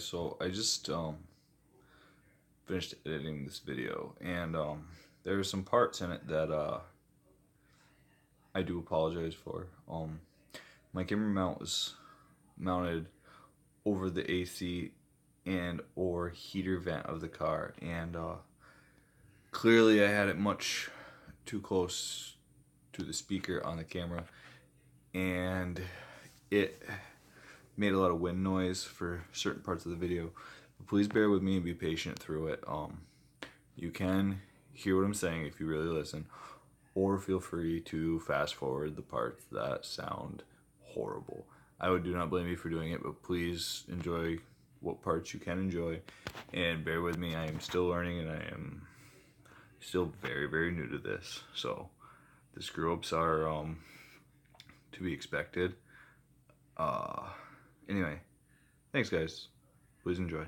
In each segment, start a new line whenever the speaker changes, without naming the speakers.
so I just finished editing this video, and there are some parts in it that I do apologize for. My camera mount was mounted over the AC and or heater vent of the car, and clearly I had it much too close to the speaker on the camera, and it made a lot of wind noise for certain parts of the video. But please bear with me and be patient through it. You can hear what I'm saying if you really listen, or feel free to fast forward the parts that sound horrible. I would do not blame you for doing it, but please enjoy what parts you can enjoy, and bear with me. I am still learning, and I am still very, very new to this, so the screw-ups are to be expected. Anyway, thanks guys. Please enjoy.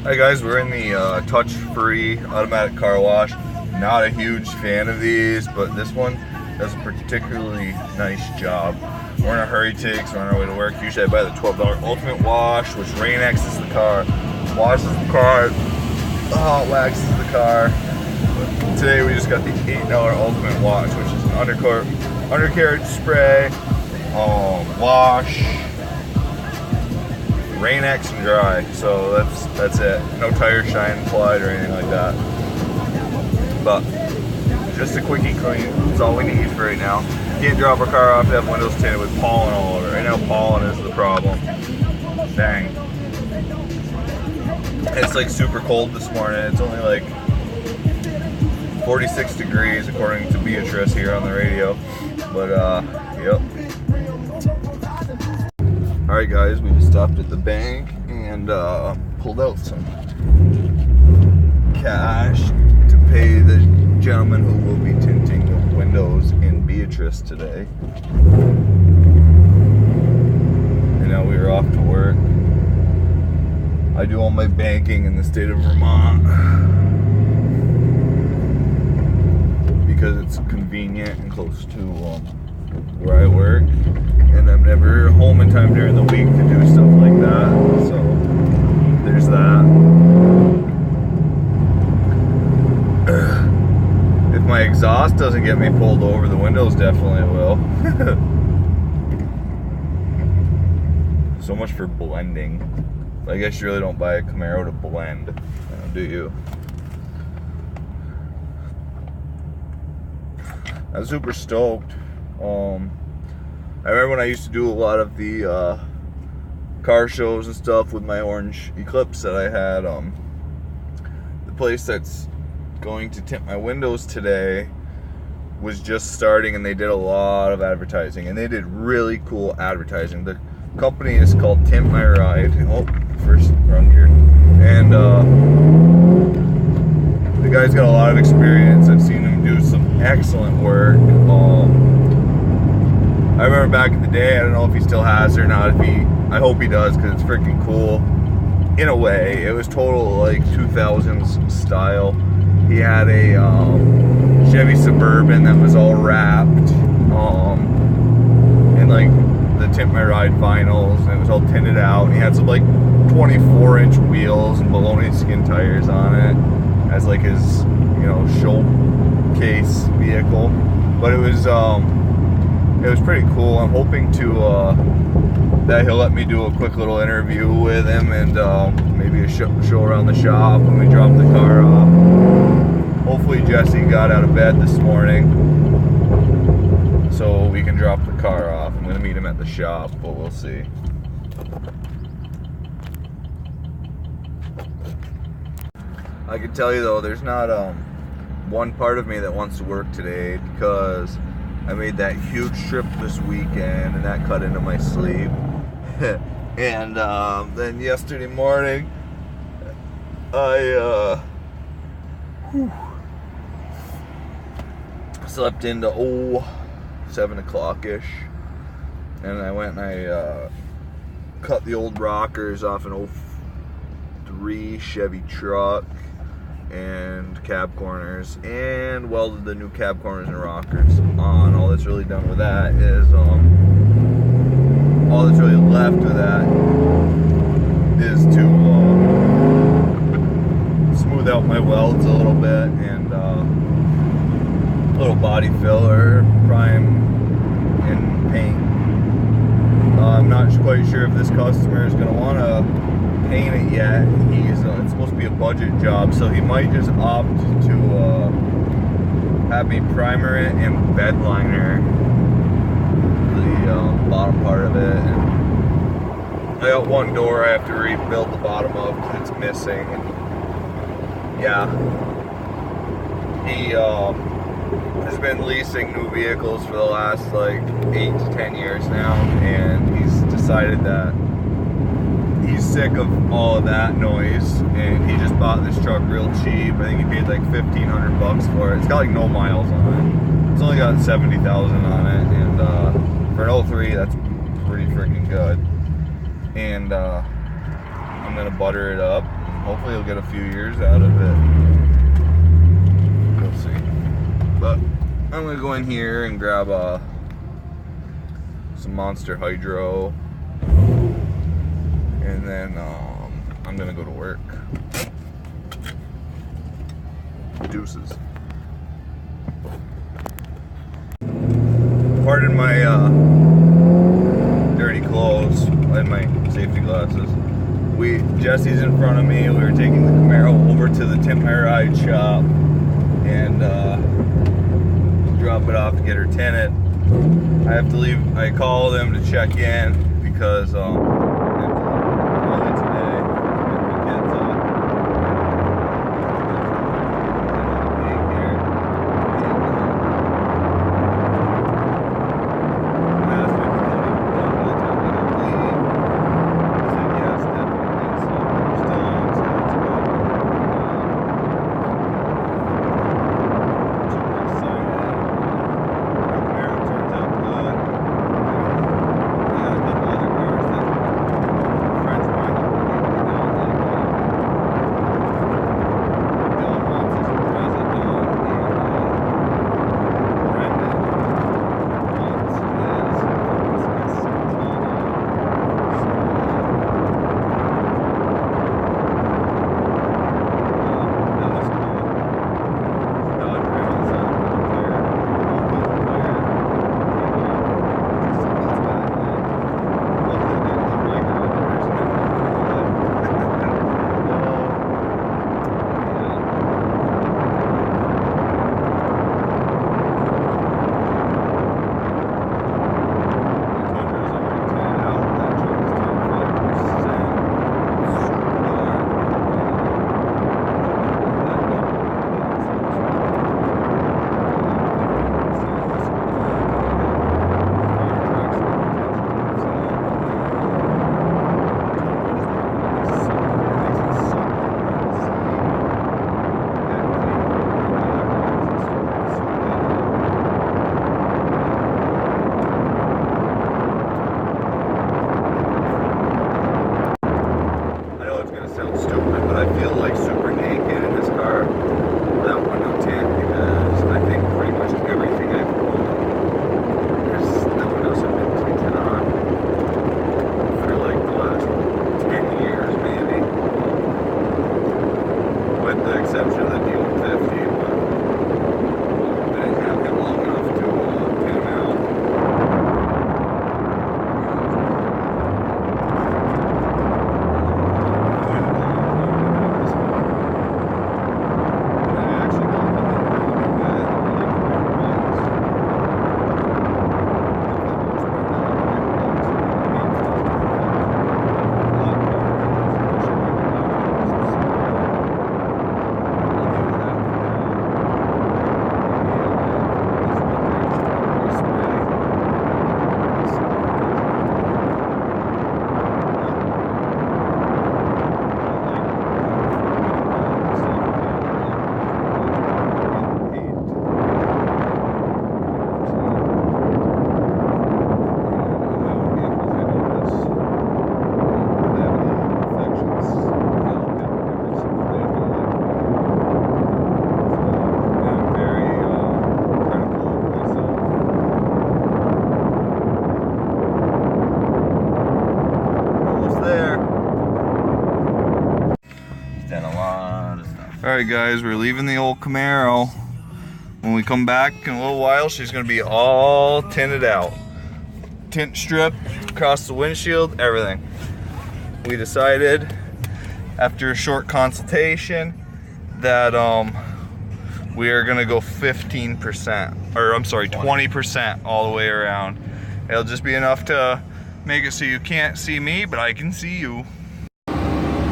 Hi guys, we're in the touch-free automatic car wash. Not a huge fan of these, but this one does a particularly nice job. We're in a hurry today because we're on our way to work. Usually I buy the $12 Ultimate Wash, which rain-X's the car, washes the car, hot waxes the car. But today we just got the $8 Ultimate Wash, which is an undercarriage spray, wash, rain-X and dry, so that's it. No tire shine applied or anything like that. But just a quickie clean. That's all we need for right now. Can't drop our car off to have windows tinted with pollen all over. Right now, pollen is the problem. Dang. It's like super cold this morning. It's only like 46 degrees according to Beatrice here on the radio. But yep. Alright guys, we just stopped at the bank and pulled out some cash to pay the gentleman who will be tinting the windows in Beatrice today. And now we are off to work. I do all my banking in the state of Vermont because it's convenient and close to where I work. And I'm never home in time during the week to do stuff like that, so there's that. If my exhaust doesn't get me pulled over, the windows definitely will. So much for blending. I guess you really don't buy a Camaro to blend, do you? I'm super stoked. I remember when I used to do a lot of the car shows and stuff with my orange Eclipse that I had. The place that's going to tint my windows today was just starting, and they did a lot of advertising, and they did really cool advertising. The company is called Tint My Ride. Oh, first run here. And the guy's got a lot of experience. I've seen him do some excellent work. I remember back in the day, I don't know if he still has it or not. I hope he does, because it's freaking cool. In a way, it was total like 2000s style. He had a Chevy Suburban that was all wrapped in like the Tint My Ride vinyls, and it was all tinted out. And he had some like 24-inch wheels and baloney skin tires on it as like his, showcase vehicle. But it was pretty cool. I'm hoping to that he'll let me do a quick little interview with him, and maybe a show around the shop when we drop the car off. hopefully Jesse got out of bed this morning so we can drop the car off. I'm gonna meet him at the shop, but we'll see. I can tell you though, there's not one part of me that wants to work today because I made that huge trip this weekend and that cut into my sleep. And then yesterday morning I slept into 7 o'clock-ish, and I went and I cut the old rockers off an 03 Chevy truck and cab corners, and welded the new cab corners and rockers on. All that's really done with that is all that's really left of that is to smooth out my welds a little bit and a little body filler, prime, and paint. I'm not quite sure if this customer is going to want to paint it yet. It's supposed to be a budget job, so he might just opt to have me primer it and bed liner the bottom part of it. And I got one door I have to rebuild the bottom of because it's missing. And yeah, he has been leasing new vehicles for the last like 8 to 10 years now, and he's decided that he's sick of all of that noise, and he just bought this truck real cheap. I think he paid like $1,500 for it. It's got like no miles on it. It's only got 70,000 on it, and for an 03, that's pretty freaking good. And I'm gonna butter it up. Hopefully, he'll get a few years out of it. We'll see. But I'm gonna go in here and grab some Monster Hydro, and then I'm gonna go to work. Deuces. Pardon my dirty clothes and my safety glasses. Jesse's in front of me. We were taking the Camaro over to the tint my ride shop and drop it off to get her tinted. I have to leave. I called them to check in because I have to leave early today. Get the kids daycare. And asked me if we could be done by the time we could leave. I said yes, definitely. So we're still on, so that's good. Super excited. Camaro turns out good. I got a couple other cars that Alright guys, we're leaving the old Camaro. When we come back in a little while, she's going to be all tinted out. Tint strip across the windshield, everything. We decided after a short consultation that we are going to go 15%, or I'm sorry, 20% all the way around. It'll just be enough to make it so you can't see me, but I can see you.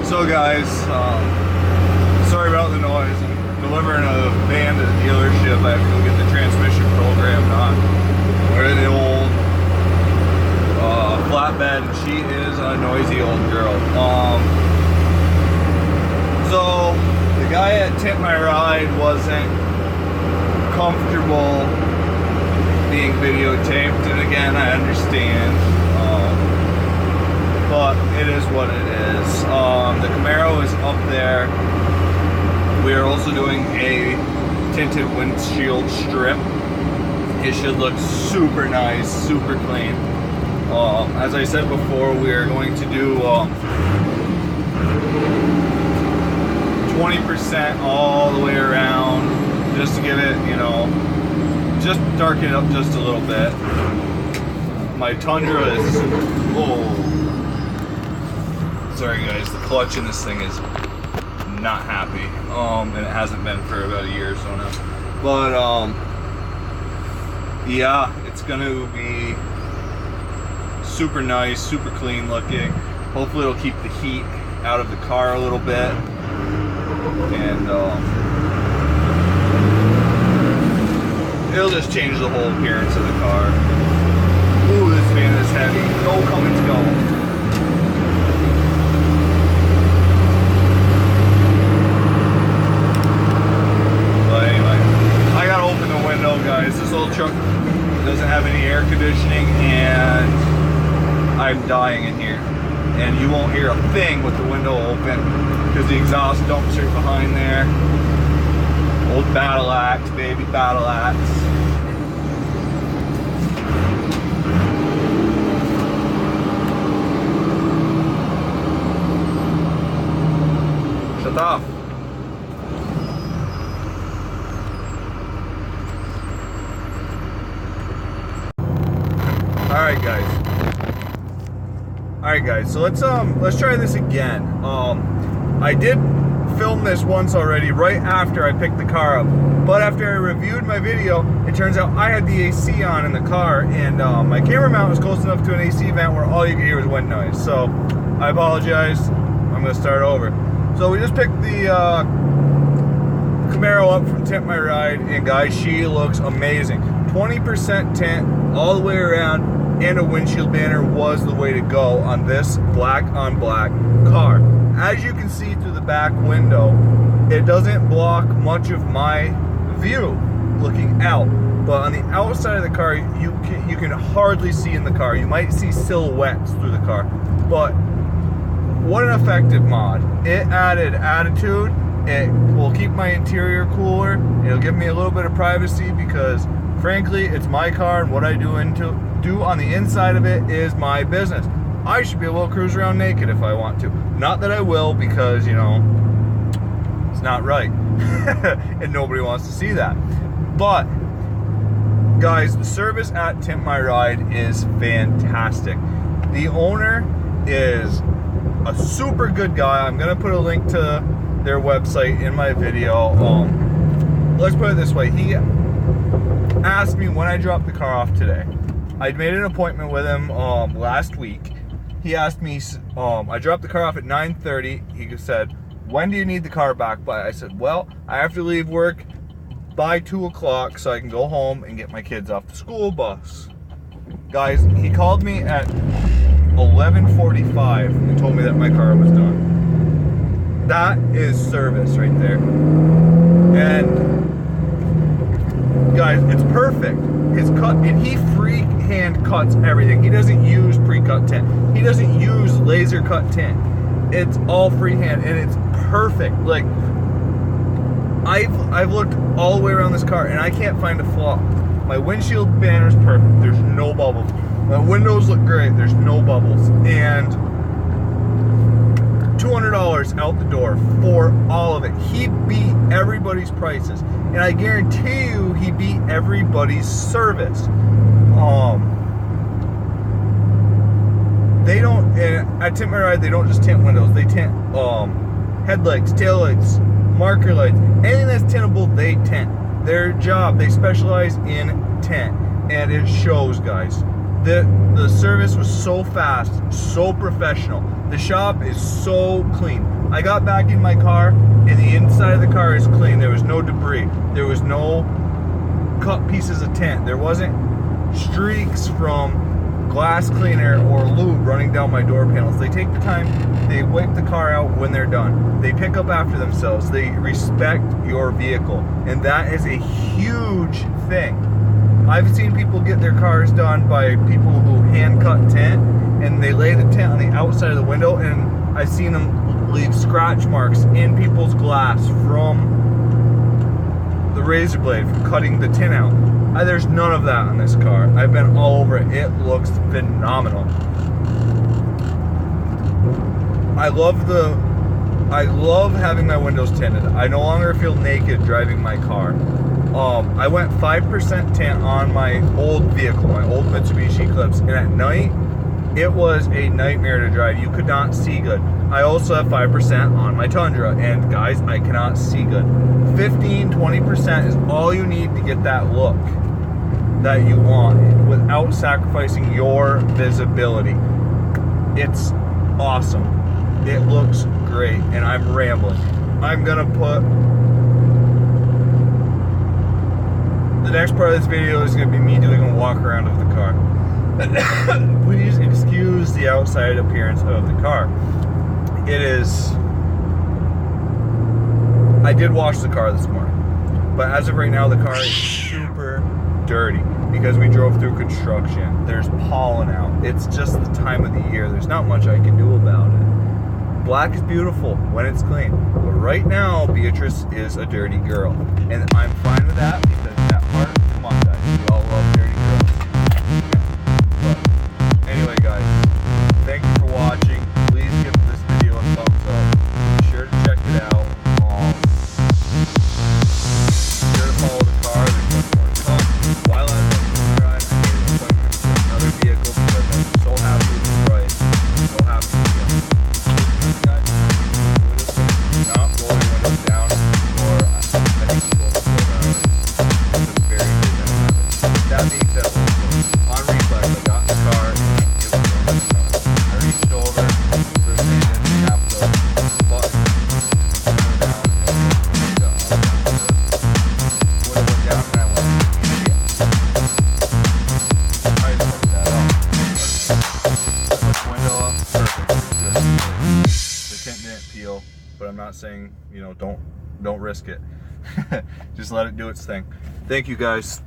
So guys, sorry about the noise. I'm delivering a van to the dealership. I have to go get the transmission programmed on. We're in the old flatbed, and she is a noisy old girl. So the guy at Tint My Ride wasn't comfortable being videotaped, and again, I understand. But it is what it is. The Camaro is up there. We are also doing a tinted windshield strip. It should look super nice, super clean. As I said before, we are going to do 20% all the way around, just to give it, you know, just darken it up just a little bit. My Tundra is, oh. Sorry guys, the clutch in this thing is not happy, and it hasn't been for about a year or so now. But yeah, it's gonna be super nice, super clean looking. Hopefully it'll keep the heat out of the car a little bit, and it'll just change the whole appearance of the car. Ooh, this van is heavy. Go, Cummins, go. Guys, this old truck doesn't have any air conditioning, and I'm dying in here. And you won't hear a thing with the window open because the exhaust dumps right behind there. Old battle axe, baby, battle axe. Shut off. Alright guys, so let's try this again. I did film this once already right after I picked the car up, but after I reviewed my video, it turns out I had the AC on in the car, and my camera mount was close enough to an AC vent where all you could hear was wind noise. So I apologize. I'm gonna start over. So we just picked the Camaro up from Tint My Ride, and guys, she looks amazing. 20% tint all the way around, and a windshield banner was the way to go on this black on black car. As you can see through the back window, it doesn't block much of my view looking out, but on the outside of the car, you can hardly see in the car. You might see silhouettes through the car, but what an effective mod. It added attitude. It will keep my interior cooler. It'll give me a little bit of privacy because frankly, it's my car, and what I do on the inside of it is my business. I should be able to cruise around naked if I want to. Not that I will, because, you know, it's not right. And nobody wants to see that. But, guys, the service at Tint My Ride is fantastic. The owner is a super good guy. I'm going to put a link to their website in my video. Let's put it this way. He asked me when I dropped the car off today. I'd made an appointment with him last week. He asked me, I dropped the car off at 9:30. He said, when do you need the car back by? I said, well, I have to leave work by 2 o'clock so I can go home and get my kids off the school bus. Guys, he called me at 11:45 and told me that my car was done. That is service right there. And guys, it's perfect. His cut, and he freehand cuts everything. He doesn't use pre-cut tint. He doesn't use laser cut tint. It's all freehand, and it's perfect. Like, I've looked all the way around this car, and I can't find a flaw. My windshield banner's perfect. There's no bubbles. My windows look great. There's no bubbles. And $200
$200 out the door for all of it. He beat everybody's prices, and I guarantee you he beat everybody's service. They don't, at Tint My Ride, they don't just tint windows, they tint headlights, taillights, marker lights, anything that's tintable, they tint. Their job, they specialize in tint, and it shows, guys. The service was so fast, so professional. The shop is so clean. I got back in my car, and the inside of the car is clean. There was no debris. There was no cut pieces of tint. There wasn't streaks from glass cleaner or lube running down my door panels. They take the time, they wipe the car out when they're done. They pick up after themselves. They respect your vehicle, and that is a huge thing. I've seen people get their cars done by people who hand cut tint, and they lay the tint on the outside of the window, and I've seen them leave scratch marks in people's glass from the razor blade, from cutting the tint out. There's none of that on this car. I've been all over it. It looks phenomenal. I love having my windows tinted. I no longer feel naked driving my car. I went 5% tint on my old vehicle, my old Mitsubishi Eclipse, and at night, it was a nightmare to drive. You could not see good. I also have 5% on my Tundra, and guys, I cannot see good. 15-20% is all you need to get that look that you want without sacrificing your visibility. It's awesome. It looks great, and I'm rambling. I'm gonna put the next part of this video is gonna be me doing a walk around of the car. Please excuse the outside appearance of the car. It is, I did wash the car this morning, but as of right now, the car is super dirty because we drove through construction. There's pollen out. It's just the time of the year. There's not much I can do about it. Black is beautiful when it's clean, but right now, Beatrice is a dirty girl, and I'm fine with that because that part, come on guys, we all love dirty girls. But anyway guys, thank you for watching. Please give this video a thumbs up. Be sure to check it out. Be sure to follow the car. There's much more to come. While I'm on the ride, I made an appointment for another vehicle because I'm so happy with the price. I'm so happy with it. Guys, not rolling windows down, or I think it's going to slow down. It's a very good habit. That being said, on reflex, I got in the car and it was going to come. I reached over, rotated, tapped the button, went down, and went down, and I went, yeah. I just fucked that up. Put the window up, perfect. Good. The tint didn't peel, but I'm not saying, you know, don't risk it. Just let it do its thing. Thank you guys.